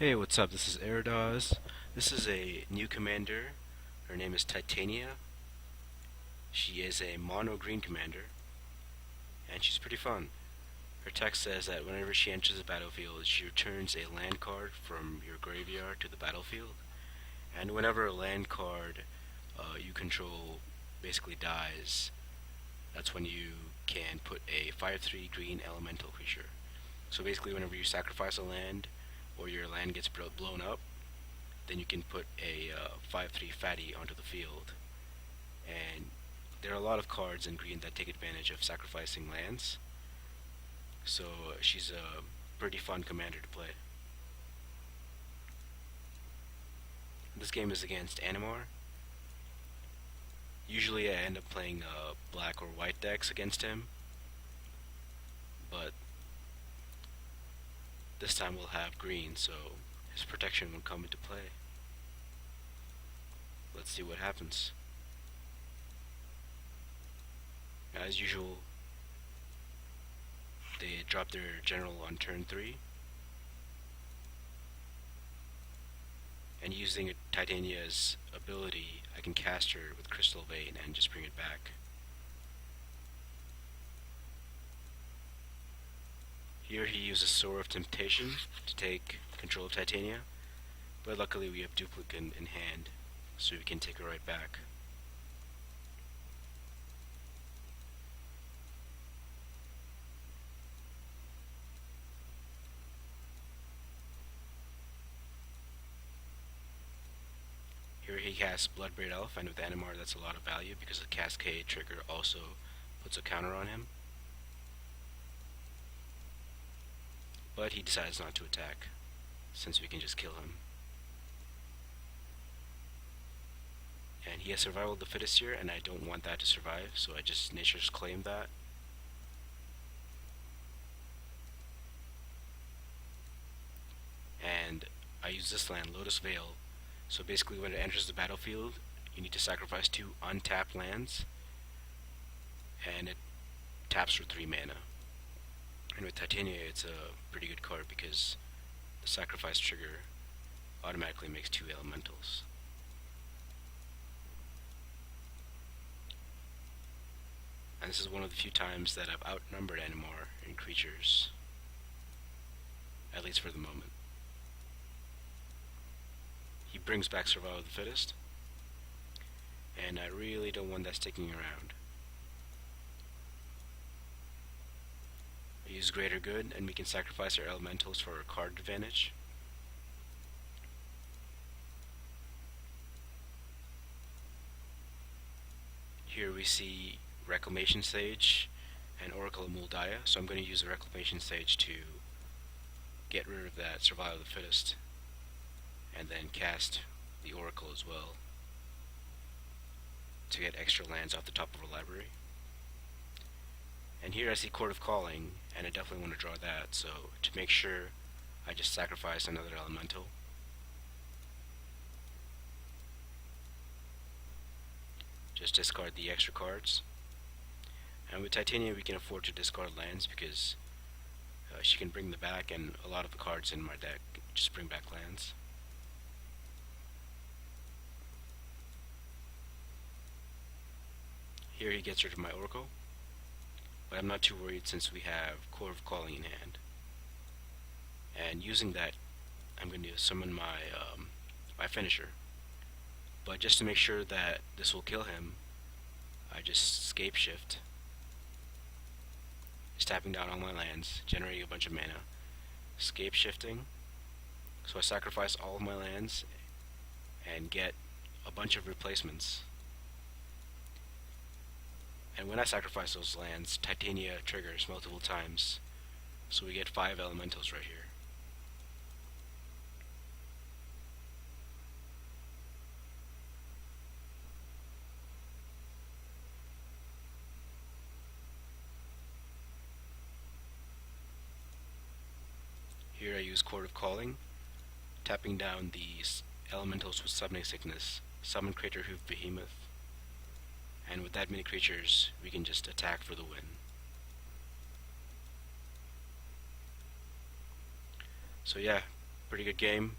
Hey, what's up? This is Aerodozz. This is a new commander. Her name is Titania. She is a mono green commander, and she's pretty fun. Her text says that whenever she enters the battlefield, she returns a land card from your graveyard to the battlefield, and whenever a land card you control basically dies, that's when you can put a 5/3 green elemental creature. So basically, whenever you sacrifice a land or your land gets blown up, then you can put a 5/3 fatty onto the field. And there are a lot of cards in green that take advantage of sacrificing lands. So she's a pretty fun commander to play. This game is against Animar. Usually I end up playing black or white decks against him, but this time we'll have green, so his protection will come into play. Let's see what happens. As usual, they drop their general on turn 3, and using Titania's ability, I can cast her with Crystal Vein and just bring it back. Here he uses Sword of Temptation to take control of Titania, but luckily we have Duplicate in hand, so we can take her right back. Here he casts Bloodbraid Elf, and with Animar that's a lot of value because the Cascade trigger also puts a counter on him. But he decides not to attack, since we can just kill him. And he has Survival of the Fittest here, and I don't want that to survive, so I just Nature's Claim that. And I use this land, Lotus Veil. So basically when it enters the battlefield, you need to sacrifice 2 untapped lands, and it taps for 3 mana. And with Titania, it's a pretty good card because the sacrifice trigger automatically makes 2 elementals. And this is one of the few times that I've outnumbered Animar in creatures, at least for the moment. He brings back Survival of the Fittest, and I really don't want that sticking around. I use Greater Good, and we can sacrifice our elementals for our card advantage. Here we see Reclamation Sage and Oracle of Muldaya, so I'm going to use the Reclamation Sage to get rid of that Survival of the Fittest, and then cast the Oracle as well to get extra lands off the top of our library. And here I see Court of Calling, and I definitely want to draw that, so to make sure I just sacrifice another elemental. Just discard the extra cards. And with Titania we can afford to discard lands because she can bring them back, and a lot of the cards in my deck just bring back lands. Here he gets rid of my Oracle, but I'm not too worried since we have Court of Calling in hand. And using that, I'm going to summon my finisher. But just to make sure that this will kill him, I just Scape Shift, just tapping down all my lands, generating a bunch of mana, Scape Shifting, so I sacrifice all of my lands and get a bunch of replacements. And when I sacrifice those lands, Titania triggers multiple times, so we get 5 elementals right here. Here I use Court of Calling, tapping down these elementals with Summoning Sickness, summon Crater Hoof Behemoth, and with that many creatures we can just attack for the win. So yeah, Pretty good game.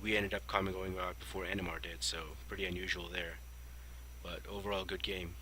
We ended up going out before Animar did, so pretty unusual there. But overall, good game.